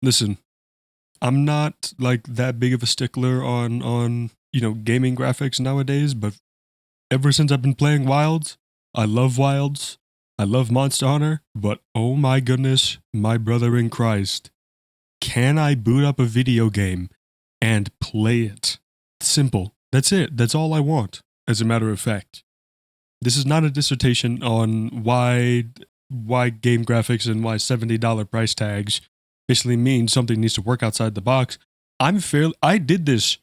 Listen, I'm not like that big of a stickler on gaming graphics nowadays, but ever since I've been playing Wilds, I love Wilds. I love Monster Hunter, but oh my goodness, my brother in Christ, can I boot up a video game and play it? Simple. That's it. That's all I want. As a matter of fact, this is not a dissertation on why game graphics and why $70 price tags basically mean something needs to work outside the box. I did this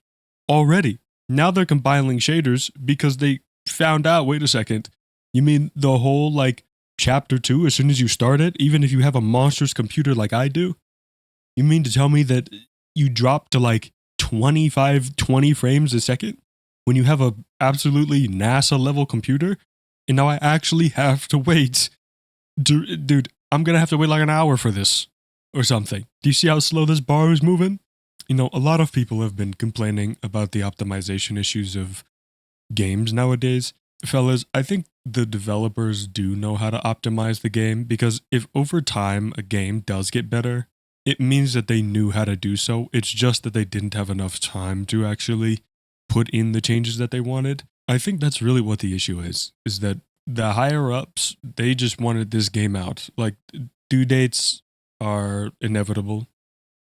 already. Now they're compiling shaders because they found out, wait a second, you mean the whole like chapter 2 as soon as you start it, even if you have a monstrous computer like I do? You mean to tell me that you drop to like 20 frames a second when you have a absolutely NASA level computer? And now I actually have to wait. Dude, I'm gonna have to wait like an hour for this or something. Do you see how slow this bar is moving? A lot of people have been complaining about the optimization issues of games nowadays. Fellas, I think the developers do know how to optimize the game because if over time a game does get better, it means that they knew how to do so. It's just that they didn't have enough time to actually put in the changes that they wanted. I think that's really what the issue is that the higher ups, they just wanted this game out. Like, due dates are inevitable.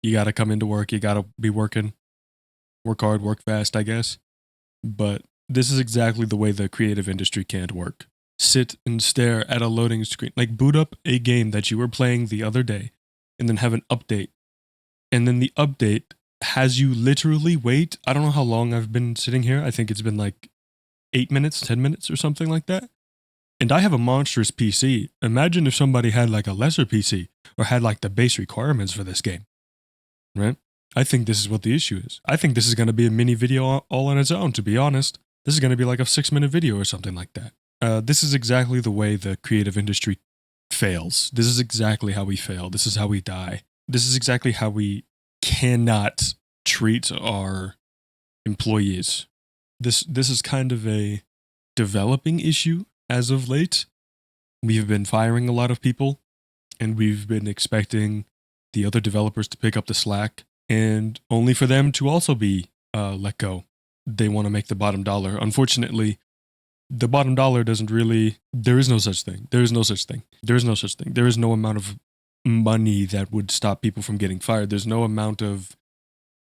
You gotta come into work, you gotta be working. Work hard, work fast, I guess. But this is exactly the way the creative industry can't work. Sit and stare at a loading screen. Like, boot up a game that you were playing the other day and then have an update. And then the update has you literally wait. I don't know how long I've been sitting here. I think it's been like 8 minutes, 10 minutes or something like that. And I have a monstrous PC. Imagine if somebody had like a lesser PC or had like the base requirements for this game, right? I think this is what the issue is. I think this is going to be a mini video all on its own, to be honest. This is going to be like a 6-minute video or something like that. This is exactly the way the creative industry fails. This is exactly how we fail. This is how we die. This is exactly how we cannot treat our employees. This is kind of a developing issue as of late. We've been firing a lot of people, and we've been expecting the other developers to pick up the slack, and only for them to also be let go. They want to make the bottom dollar. Unfortunately, the bottom dollar doesn't really. There is no such thing. There is no such thing. There is no such thing. There is no amount of money that would stop people from getting fired. There's no amount of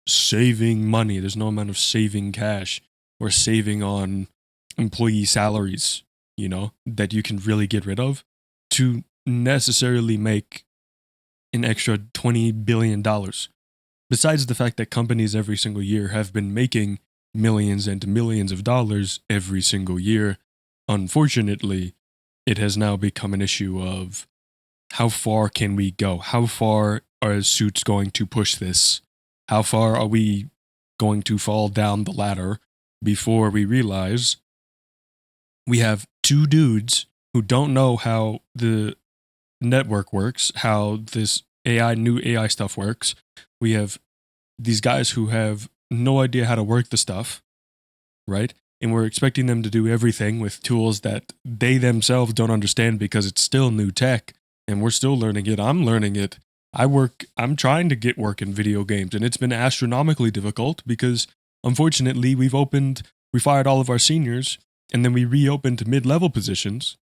saving money. There's no amount of saving cash or saving on employee salaries, that you can really get rid of to necessarily make an extra $20 billion. Besides the fact that companies every single year have been making millions and millions of dollars every single year, unfortunately, it has now become an issue of how far can we go? How far are suits going to push this? How far are we going to fall down the ladder before we realize we have two dudes who don't know how the network works, how this new AI stuff works. We have these guys who have no idea how to work the stuff, right? And we're expecting them to do everything with tools that they themselves don't understand because it's still new tech and we're still learning it. I'm learning it. I'm trying to get work in video games, and it's been astronomically difficult because unfortunately we fired all of our seniors, and then we reopened mid-level positions.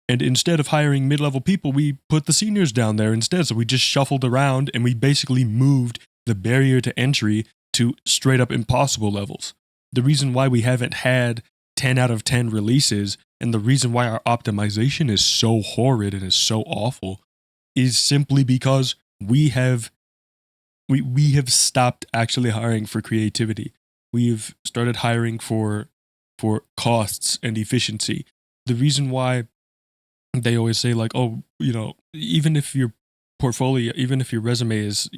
And instead of hiring mid-level people, we put the seniors down there instead. So we just shuffled around and we basically moved the barrier to entry to straight up impossible levels. The reason why we haven't had 10 out of 10 releases and the reason why our optimization is so horrid and is so awful is simply because we have stopped actually hiring for creativity. We've started hiring for costs and efficiency. The reason why they always say like, oh, even if your portfolio, even if your resume is,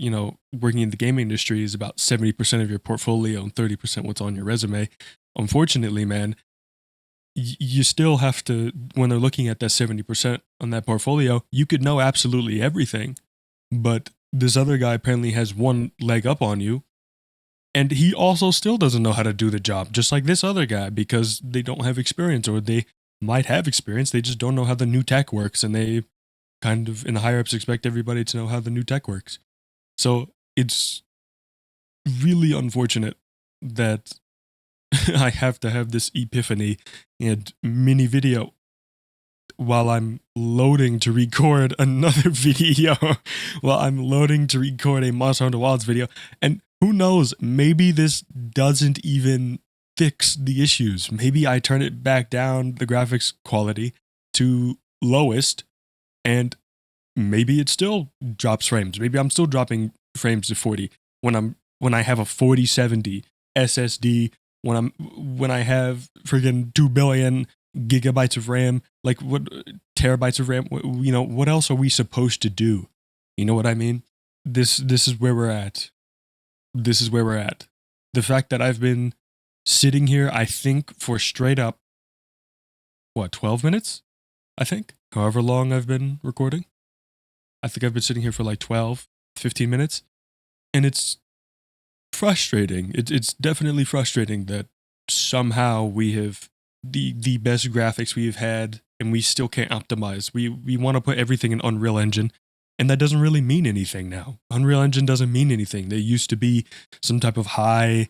working in the gaming industry is about 70% of your portfolio and 30% what's on your resume. Unfortunately, man, you still have to, when they're looking at that 70% on that portfolio, you could know absolutely everything, but this other guy apparently has one leg up on you, and he also still doesn't know how to do the job, just like this other guy, because they don't have experience, or they might have experience, they just don't know how the new tech works, and they kind of, in the higher ups, expect everybody to know how the new tech works. So it's really unfortunate that I have to have this epiphany and mini video while I'm loading to record another video, while I'm loading to record a Monster Hunter Wilds video. And who knows, maybe this doesn't even fix the issues. Maybe I turn it back down, the graphics quality, to lowest, and maybe it still drops frames. Maybe I'm still dropping frames to 40 when I have a 4070 SSD, when I have friggin' 2 billion gigabytes of RAM, like what terabytes of RAM, you know, what else are we supposed to do? You know what I mean? This is where we're at. This is where we're at. The fact that I've been sitting here, I think for straight up what, 12 minutes? I think. However long I've been recording. I think I've been sitting here for like 12, 15 minutes. And it's frustrating. It's definitely frustrating that somehow we have the best graphics we've had and we still can't optimize. We want to put everything in Unreal Engine, and that doesn't really mean anything now. Unreal Engine doesn't mean anything. There used to be some type of high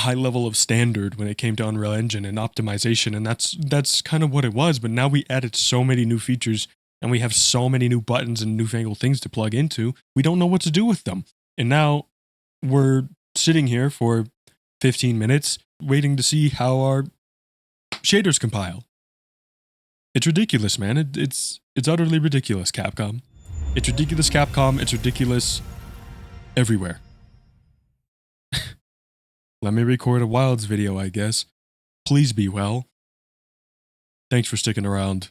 level of standard when it came to Unreal Engine and optimization, and that's kind of what it was. But now we added so many new features and we have so many new buttons and newfangled things to plug into, we don't know what to do with them. And now we're sitting here for 15 minutes waiting to see how our shaders compile. It's ridiculous, man. It's utterly ridiculous, Capcom. It's ridiculous, Capcom. It's ridiculous everywhere. Let me record a Wilds video, I guess. Please be well. Thanks for sticking around.